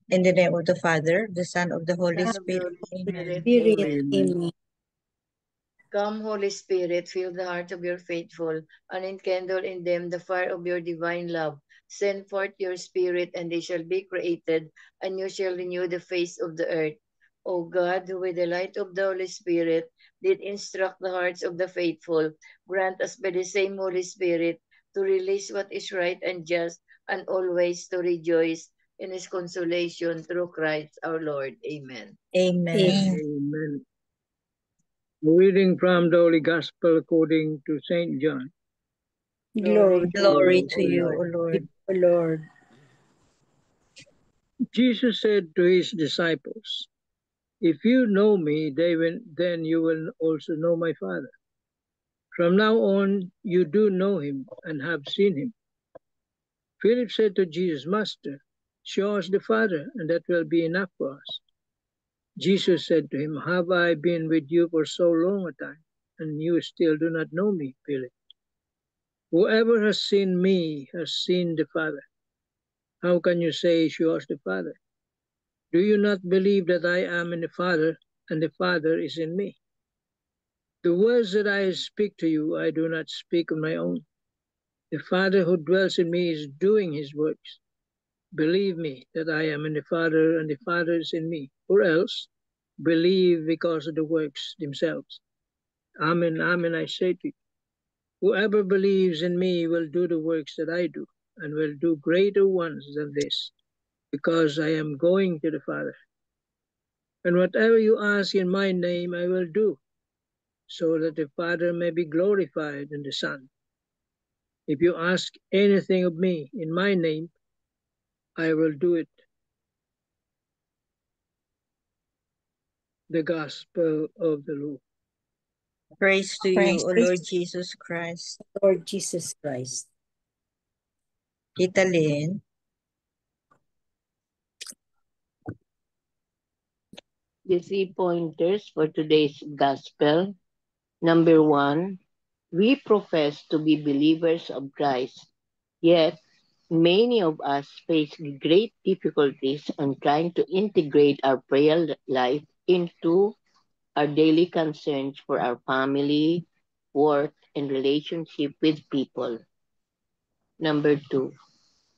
In the name of the Father, the Son, of the Holy Son of the Spirit. Holy Amen. Spirit. Spirit. Amen. Amen. Come, Holy Spirit, fill the hearts of your faithful, and enkindle in them the fire of your divine love. Send forth your Spirit, and they shall be created, and you shall renew the face of the earth. O God, who with the light of the Holy Spirit did instruct the hearts of the faithful, grant us by the same Holy Spirit to release what is right and just, and always to rejoice in his consolation through Christ our Lord. Amen. Amen. Amen. Reading from the Holy Gospel according to St. John. Glory Glory to O you, Lord. O Lord. O Lord. Jesus said to his disciples, "If you know me, then you will also know my Father. From now on, you do know him and have seen him." Philip said to Jesus, "Master, show us the Father, and that will be enough for us." Jesus said to him, "Have I been with you for so long a time, and you still do not know me, Philip? Whoever has seen me has seen the Father. How can you say, 'Show us the Father'? Do you not believe that I am in the Father, and the Father is in me? The words that I speak to you, I do not speak on my own. The Father who dwells in me is doing his works. Believe me that I am in the Father, and the Father is in me. Or else, believe because of the works themselves. Amen, amen, I say to you, whoever believes in me will do the works that I do, and will do greater ones than this, because I am going to the Father. And whatever you ask in my name, I will do, so that the Father may be glorified in the Son. If you ask anything of me in my name, I will do it." The Gospel of the Lord. Praise to you, O Lord Jesus Christ. Lord Jesus Christ. Tita Lynn. The 3 pointers for today's Gospel. Number 1, we profess to be believers of Christ, yet many of us face great difficulties in trying to integrate our prayer life into our daily concerns for our family, work, and relationship with people. Number 2,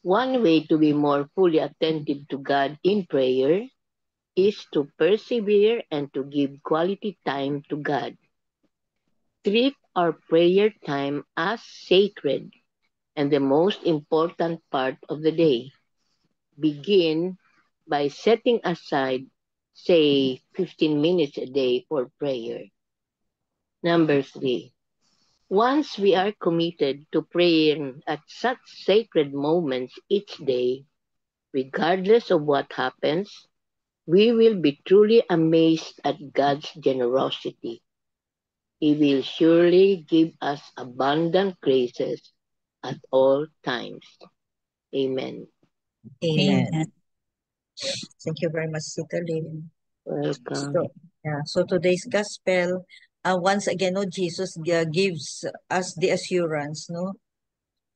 one way to be more fully attentive to God in prayer is to persevere and to give quality time to God. Treat our prayer time as sacred and the most important part of the day. Begin by setting aside, say, 15 minutes a day for prayer. Number 3, once we are committed to praying at such sacred moments each day, regardless of what happens, we will be truly amazed at God's generosity. He will surely give us abundant graces at all times. Amen. Amen. Thank you very much, Tita Lynn. Welcome. So today's gospel, once again, no, Jesus gives us the assurance, no,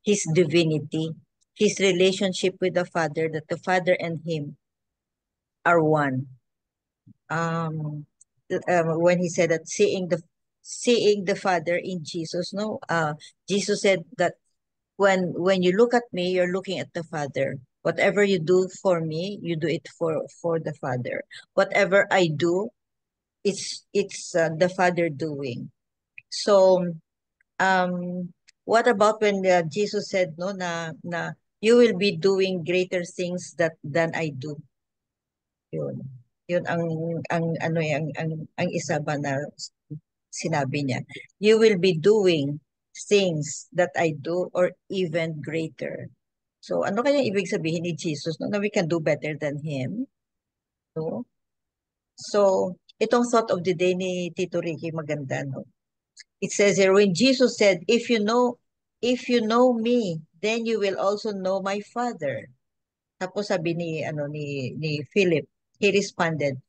his divinity, his relationship with the Father, that the Father and him are one. When he said that seeing the Father in Jesus, no, Jesus said that when you look at me, you're looking at the Father. Whatever you do for me, you do it for the Father. Whatever I do, it's the Father doing. So what about when Jesus said, no, na you will be doing greater things than I do. Yun ang ano ang isa ba na sinabi niya. You will be doing things that I do or even greater. So ano kaya ibig sabihin ni Jesus, no, na we can do better than him? No? So itong thought of the day ni Tito Ricky maganda, no? It says here, when Jesus said, if you know me, then you will also know my Father. Tapos sabi ni Philip, he responded,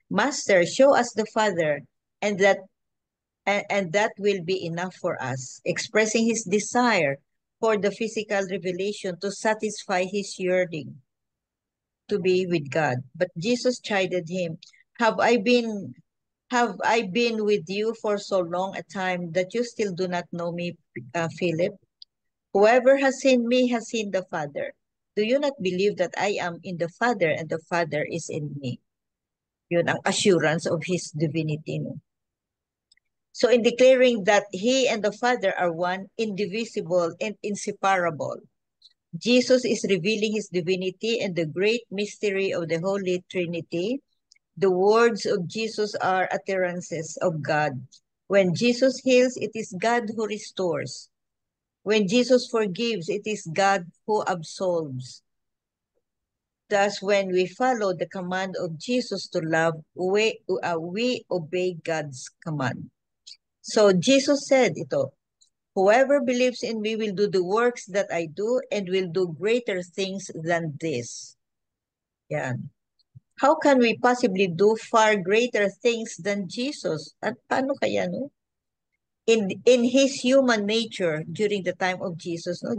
Master, show us the Father, and that will be enough for us, expressing his desire for the physical revelation to satisfy his yearning. to be with God. But Jesus chided him, Have I been with you for so long a time that you still do not know me, Philip? Whoever has seen me has seen the Father. Do you not believe that I am in the Father and the Father is in me? Yun ang assurance of his divinity. No? So in declaring that he and the Father are one, indivisible and inseparable, Jesus is revealing his divinity and the great mystery of the Holy Trinity. The words of Jesus are utterances of God. When Jesus heals, it is God who restores. When Jesus forgives, it is God who absolves. Thus, when we follow the command of Jesus to love, we obey God's command. So Jesus said ito, Whoever believes in me will do the works that I do and will do greater things than this. Yan. How can we possibly do far greater things than Jesus? At paano kaya, no? In his human nature during the time of Jesus, no?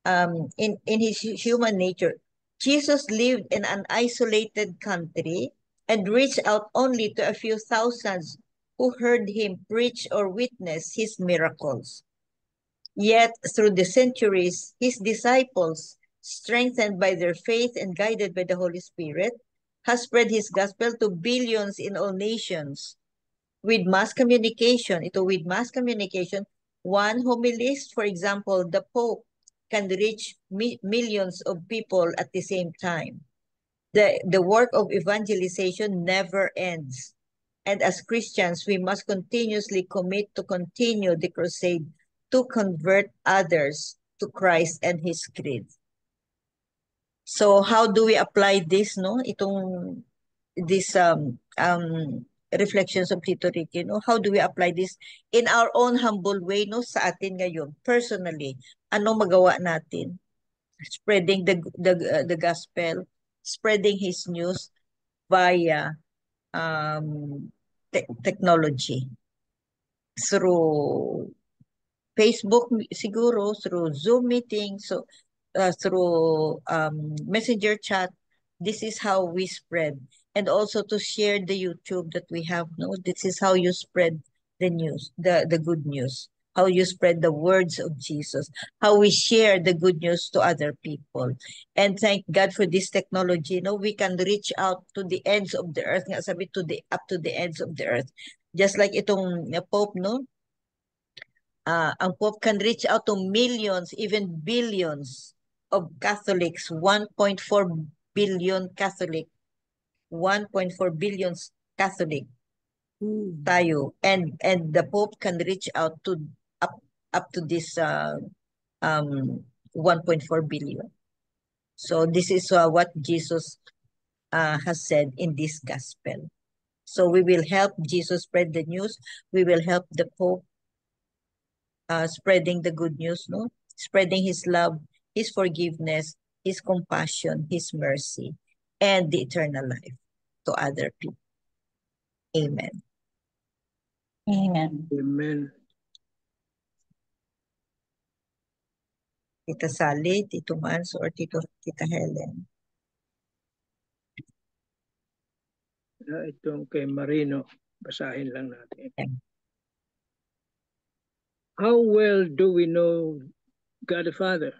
In his human nature, Jesus lived in an isolated country and reached out only to a few thousands who heard him preach or witness his miracles. Yet, through the centuries, his disciples, strengthened by their faith and guided by the Holy Spirit, has spread his gospel to billions in all nations. With mass communication, one homilist, for example, the Pope, can reach millions of people at the same time. The work of evangelization never ends. And as Christians, we must continuously commit to continue the crusade to convert others to Christ and His creed. So how do we apply this, no? This reflections of Tito Ricky, no? How do we apply this in our own humble way, no? Sa atin ngayon, personally, anong magawa natin? Spreading the gospel, spreading His news via technology. Through Facebook siguro, through Zoom meeting, so through messenger chat. This is how we spread. And also to share the YouTube that we have. No, this is how you spread the news, the good news. How you spread the words of Jesus. How we share the good news to other people. And thank God for this technology. No, we can reach out to the ends of the earth. Nga sabi up to the ends of the earth. Just like itong Pope, no? Ang Pope can reach out to millions, even billions of Catholics, 1.4 billion Catholic, 1.4 billion Catholic tayo. And the Pope can reach out to up to this 1.4 billion. So this is what Jesus has said in this gospel. So we will help Jesus spread the news. We will help the Pope spreading the good news, no? Spreading His love, His forgiveness, His compassion, His mercy, and the eternal life to other people. Amen. Amen. Amen. Tita Sally, Tito Mans, or Tita Helen. Itong kay Marino, basahin lang natin. Yeah. How well do we know God the Father?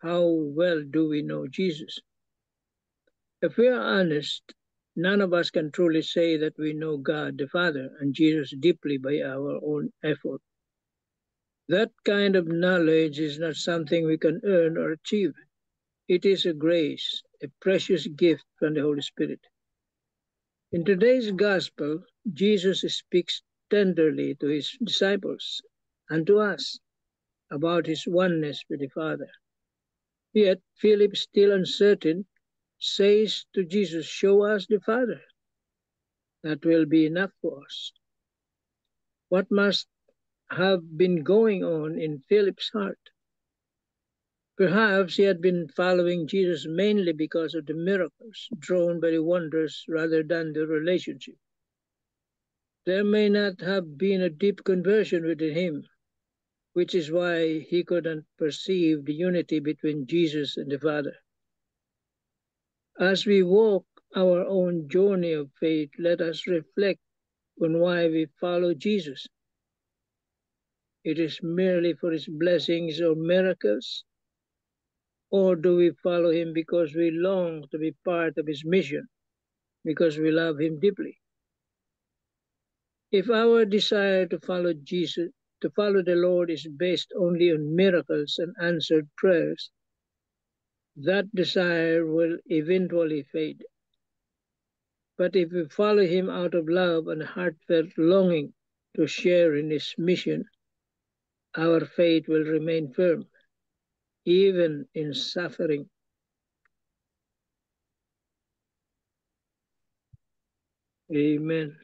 How well do we know Jesus? If we are honest, none of us can truly say that we know God the Father and Jesus deeply by our own effort. That kind of knowledge is not something we can earn or achieve. It is a grace, a precious gift from the Holy Spirit. In today's gospel, Jesus speaks tenderly to his disciples and to us about his oneness with the Father. Yet Philip, still uncertain, says to Jesus, "Show us the Father. That will be enough for us." What must have been going on in Philip's heart? Perhaps he had been following Jesus mainly because of the miracles, drawn by the wonders rather than the relationship. There may not have been a deep conversion within him, which is why he couldn't perceive the unity between Jesus and the Father. As we walk our own journey of faith, let us reflect on why we follow Jesus. It is merely for his blessings or miracles, or do we follow him because we long to be part of his mission, because we love him deeply? If our desire to follow Jesus, to follow the Lord is based only on miracles and answered prayers, that desire will eventually fade. But if we follow him out of love and heartfelt longing to share in his mission, our faith will remain firm, even in suffering. Amen.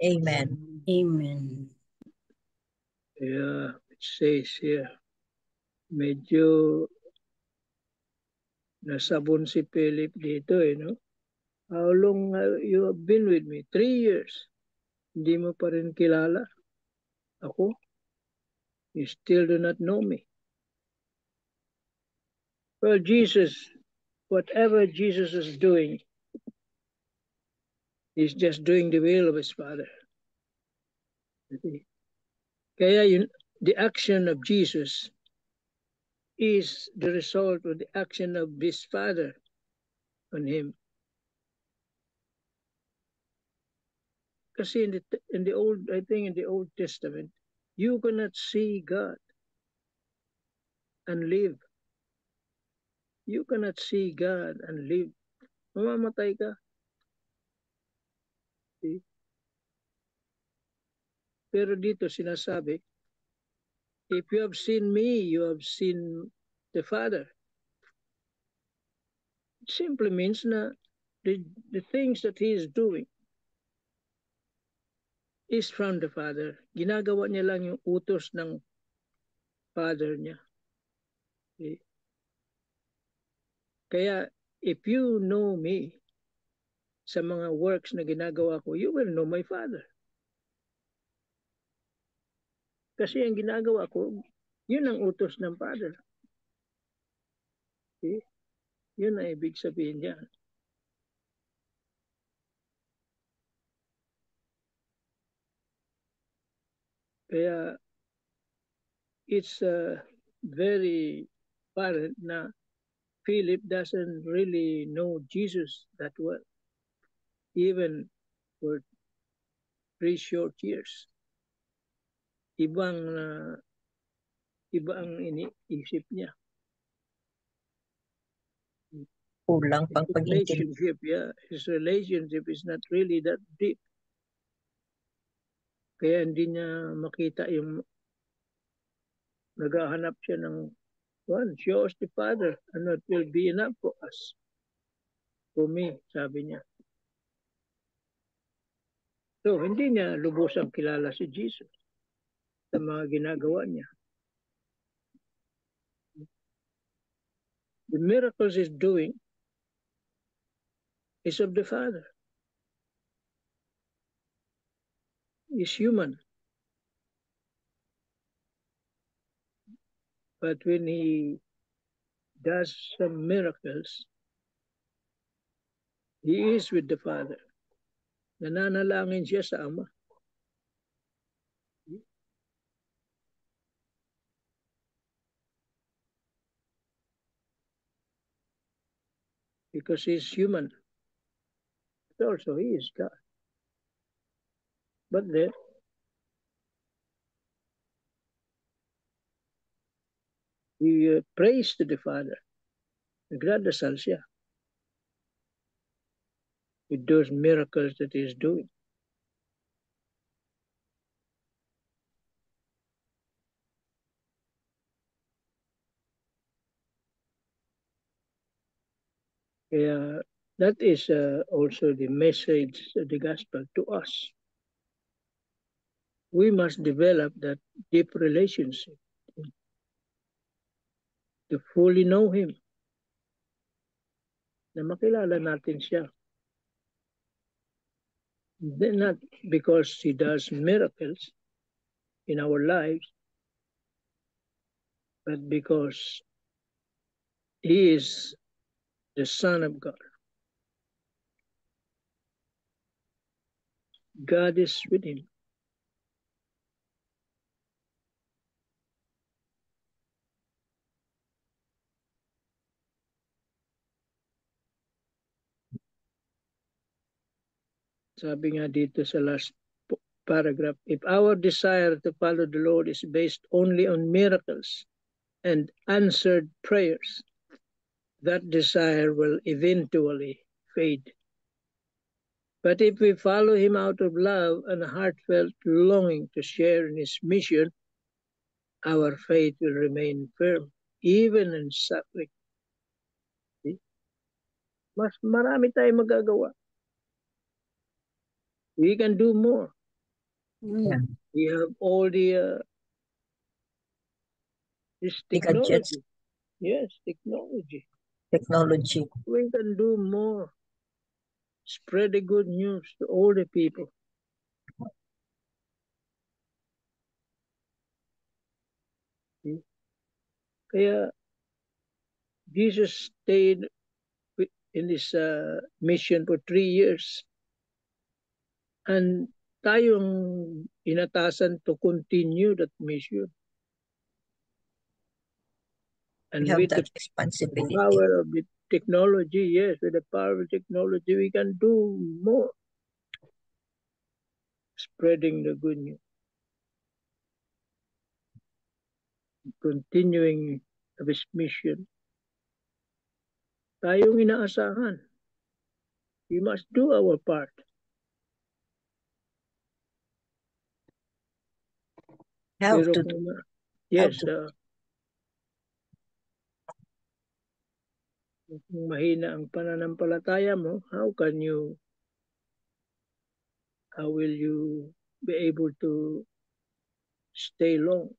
Amen. Amen. Yeah, it says here, medyo nasabon si Philip dito no? How long you have been with me? 3 years. Hindi mo pa rin kilala ako. You still do not know me. Well, Jesus, whatever Jesus is doing, he's just doing the will of his Father. Kaya yun, the action of Jesus is the result of the action of his Father on him. Kasi in the old, I think in the Old Testament, you cannot see God and live. You cannot see God and live. Mamamatay ka. See? Pero dito sinasabi, if you have seen me, you have seen the Father. It simply means na the things that he is doing is from the Father. Ginagawa niya lang yung utos ng Father niya. Okay? Kaya, if you know me sa mga works na ginagawa ko, you will know my Father. Kasi ang ginagawa ko, yun ang utos ng Father. Okay? Yun ang ibig sabihin niya. Kaya, it's very apparent na Philip doesn't really know Jesus that well, even for 3 short years. Iba ang iniisip niya. Kulang pang pag-intindi. His relationship is not really that deep. Kaya hindi niya makita yung naghahanap siya ng show us the Father and it will be enough for us. For me, sabi niya. So, hindi niya lubusang kilala si Jesus sa mga ginagawa niya. The miracles he's doing is of the Father. He's human. But when he does some miracles, he is with the Father. Nananalangin siya sa Ama. Because he's human. But also he is God. But then, he prays to the Father. Nagdadasal siya with those miracles that he's doing. Kaya that is also the message of the gospel to us. We must develop that deep relationship to fully know Him. Na makilala natin siya. Not because He does miracles in our lives, but because He is the Son of God. God is with him. Sabi nga dito sa last paragraph, if our desire to follow the Lord is based only on miracles and answered prayers, that desire will eventually fade. But if we follow him out of love and a heartfelt longing to share in his mission, our faith will remain firm, even in suffering. Mas marami tayong magagawa. We can do more. Yeah. We have all this The gadgets, technology. Yes, technology. technology. We can do more. Spread the good news to all the people. Kaya Jesus stayed in this mission for 3 years. And tayong inatasan to continue that mission. And We have with the that responsibility. power of the technology, yes, with the power of technology, we can do more. Spreading the good news. Continuing this mission. Tayong inaasahan. We must do our part. Have Pero to kung, do. yes, to. kung mahina ang pananampalataya mo, how will you be able to stay long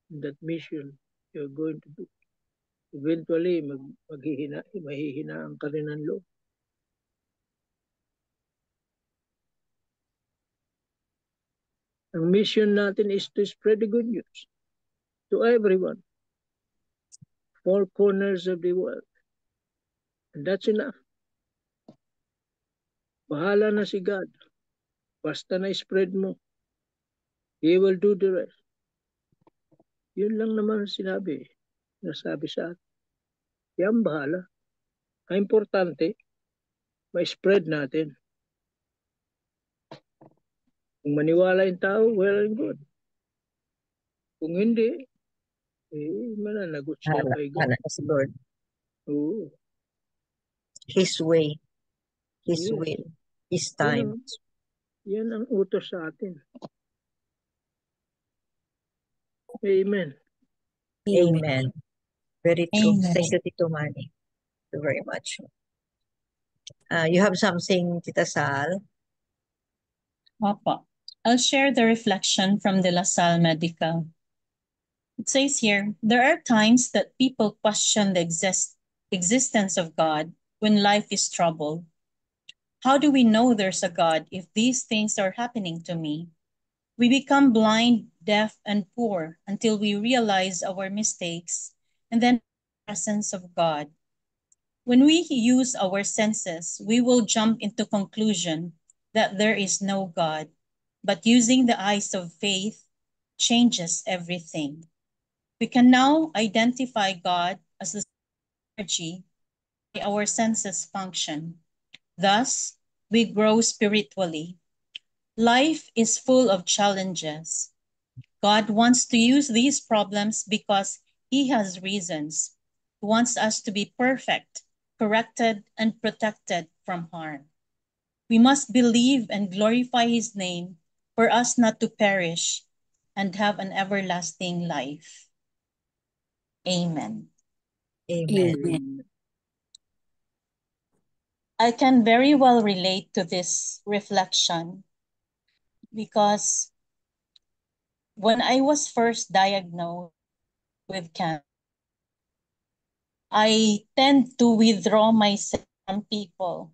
in that mission you're going to do? Eventually, mahihina ang ka rin ng loob. Ang mission natin is to spread the good news to everyone, 4 corners of the world. And that's enough. Bahala na si God. Basta na-spread mo, He will do the rest. Yun lang naman nasabi sa atin. Yan bahala. Ang importante, ma-spread natin. Kung maniwala yung tao, well and good. Kung hindi, mananagot siya kay God. Hala si Lord. Oo. His way. His Yes. will. His time. Yan ang utos sa atin. Amen. Amen. Very true. Amen. Thank you, Tito Manny. Thank you very much. You have something, Tita Sal? Papa. I'll share the reflection from the La Salle Medical. It says here, there are times that people question the existence of God when life is troubled. How do we know there's a God if these things are happening to me? We become blind, deaf, and poor until we realize our mistakes and then the presence of God. When we use our senses, we will jump into conclusion that there is no God, but using the eyes of faith changes everything. We can now identify God as the energy by our senses function. Thus, we grow spiritually. Life is full of challenges. God wants to use these problems because He has reasons. He wants us to be perfect, corrected, and protected from harm. We must believe and glorify His name for us not to perish and have an everlasting life. Amen. Amen. I can very well relate to this reflection because when I was first diagnosed with cancer, I tend to withdraw myself from people.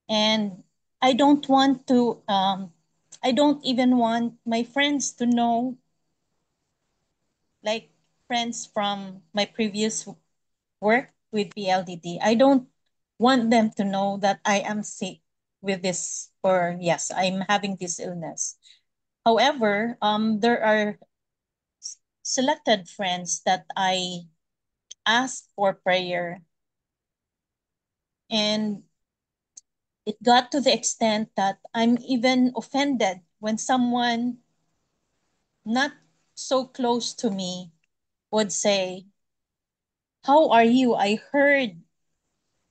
And I don't want to, I don't even want my friends to know, like friends from my previous work with PLDT. I don't want them to know that I am sick with this or yes, I'm having this illness. However, there are selected friends that I ask for prayer, and it got to the extent that I'm even offended when someone not so close to me would say, "How are you? I heard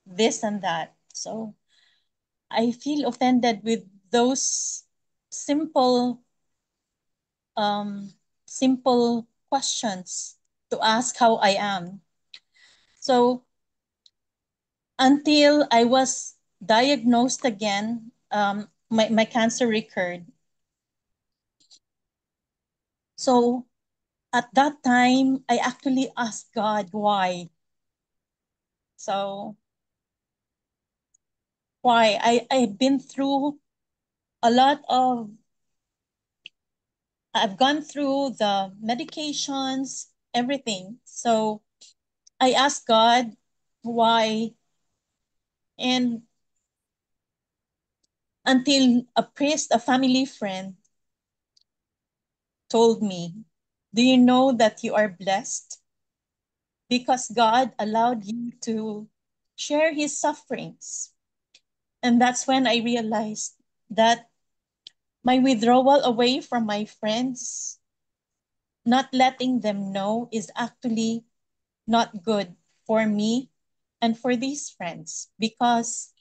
this and that." So I feel offended with those simple um simple questions to ask how I am. So until I was diagnosed again, my cancer recurred. So at that time, I actually asked God why. So why? I've been through a lot of, I've gone through the medications, everything. So I asked God why. And until a priest, a family friend, told me, "Do you know that you are blessed? Because God allowed you to share his sufferings." And that's when I realized that my withdrawal away from my friends, not letting them know, is actually not good for me and for these friends. Because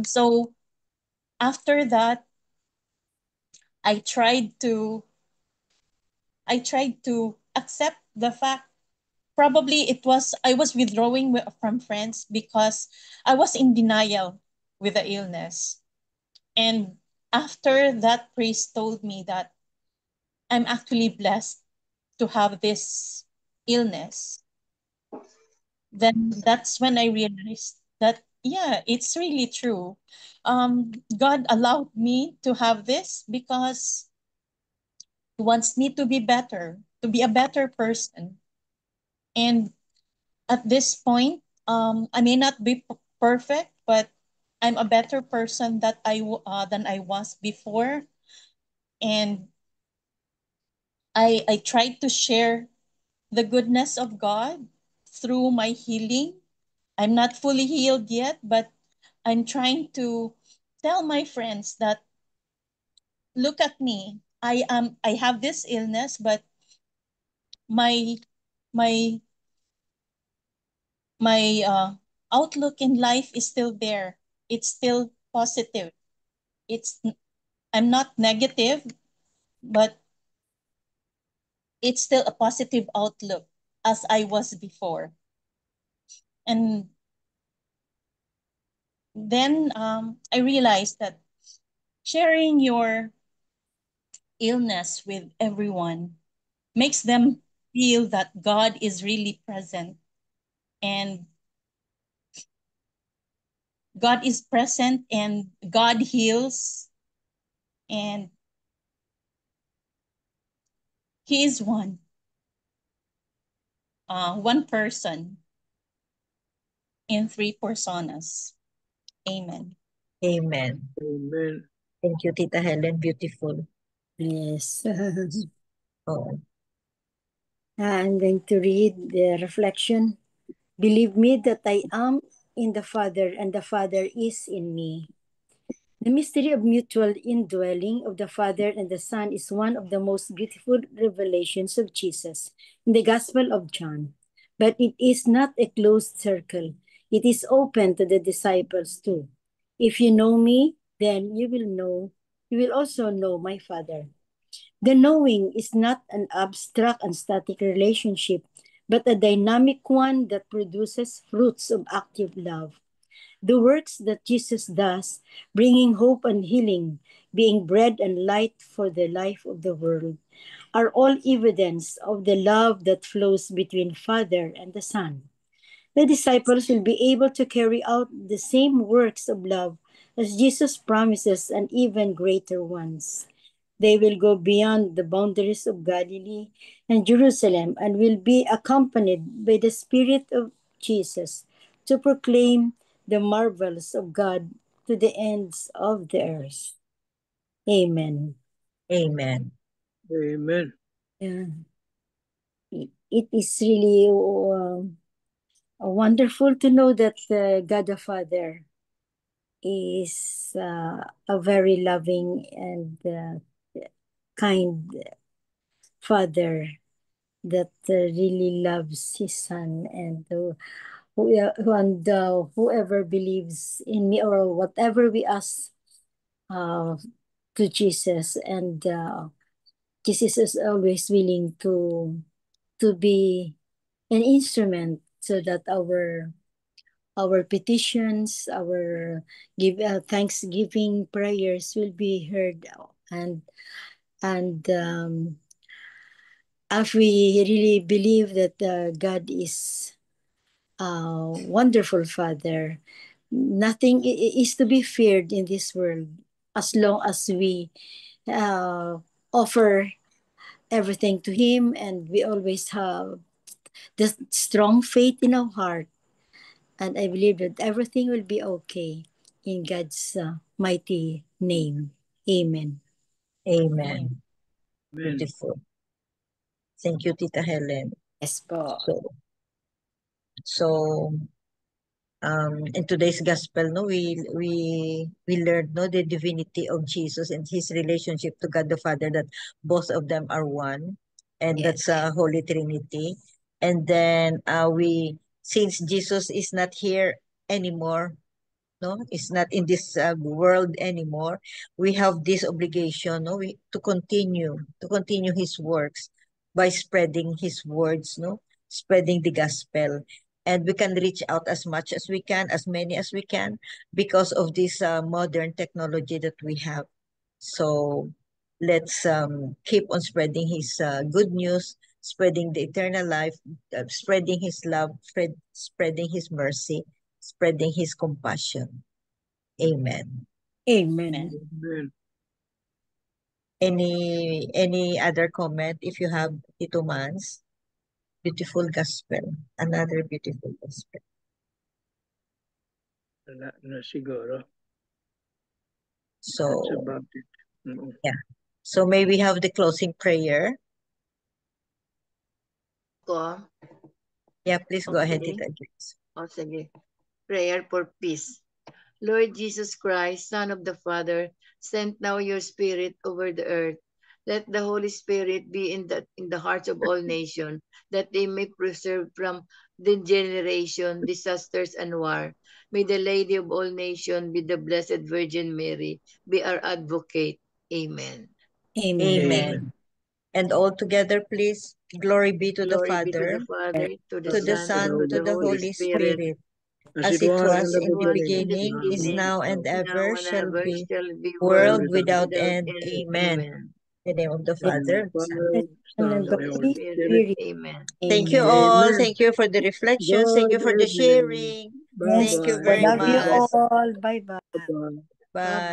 so after that, I tried to accept the fact, probably it was, I was withdrawing from friends because I was in denial with the illness. And after that priest told me that I'm actually blessed to have this illness, then that's when I realized that, yeah, it's really true. God allowed me to have this because he wants me to be better, to be a better person. And at this point, I may not be perfect, but I'm a better person that than I was before. And I tried to share the goodness of God through my healing. I'm not fully healed yet, but I'm trying to tell my friends that, look at me. I have this illness, but my my my outlook in life is still there. It's still positive. It's I'm not negative, but it's still a positive outlook as I was before. And then I realized that sharing your illness with everyone makes them feel that God is really present, and God is present and God heals, and He is one person in three personas. Amen. Amen. Amen. Thank you, Tita Helen. Beautiful. Yes. Oh, I'm going to read the reflection. Believe me that I am in the Father and the Father is in me. The mystery of mutual indwelling of the Father and the Son is one of the most beautiful revelations of Jesus in the Gospel of John. But it is not a closed circle. It is open to the disciples too. If you know me, then you will also know my Father. The knowing is not an abstract and static relationship, but a dynamic one that produces fruits of active love. The works that Jesus does, bringing hope and healing, being bread and light for the life of the world, are all evidence of the love that flows between Father and the Son. The disciples will be able to carry out the same works of love as Jesus promises, and even greater ones. They will go beyond the boundaries of Galilee and Jerusalem and will be accompanied by the Spirit of Jesus to proclaim the marvels of God to the ends of the earth. Amen. Amen. Amen. Yeah. It is really wonderful to know that God the Father is a very loving and kind Father that really loves His Son, and whoever believes in me or whatever we ask to Jesus, and Jesus is always willing to be an instrument so that our petitions, our thanksgiving prayers will be heard, and if we really believe that God is a wonderful Father, nothing is to be feared in this world as long as we offer everything to Him, and we always have the strong faith in our heart. And I believe that everything will be okay in God's mighty name. Amen. Amen. Amen. Beautiful. Thank you, Tita Helen. Yes po. So in today's gospel, no, we learned, no, the divinity of Jesus and his relationship to God the Father, that both of them are one, and Yes. that's a Holy Trinity. And then since Jesus is not here anymore, no, is not in this world anymore, we have this obligation, no, to continue his works by spreading his words, no, spreading the gospel. And we can reach out as much as we can, as many as we can, because of this modern technology that we have. So let's keep on spreading his good news, spreading the eternal life, spreading his love, spreading his mercy, spreading his compassion. Amen. Amen. Amen. Any other comment if you have, Tito Mans? Beautiful gospel. Another beautiful gospel. Wala na siguro. So, That's about it. yeah. So may we have the closing prayer? Ko, Yeah, please go ahead, Okay. Tita Grace. sige. Prayer for peace. Lord Jesus Christ, Son of the Father, send now your Spirit over the earth. Let the Holy Spirit be in the hearts of all nations, that they may preserve from degeneration, disasters, and war. May the Lady of all nations, be the Blessed Virgin Mary, be our advocate. Amen. Amen. Amen. And all together, please. Glory be to the Glory be to Father, the Father, to the to the Son, and Son, to to the the Holy Holy Spirit, Spirit, as as it it was in was the in the in the beginning, is beginning, now, and now ever and shall ever be, shall be, world world without without end. end. Amen. Amen. In the name of the In Father, Father, Son. the Son, and and the the Holy Holy Holy Spirit. Spirit. Spirit. Amen. Thank you Amen. all. Amen. Thank you for the reflections. Thank you God for the bless you. sharing. Yes. Thank you Bye-bye. very Love you much. all. Bye bye. Bye-bye. Bye.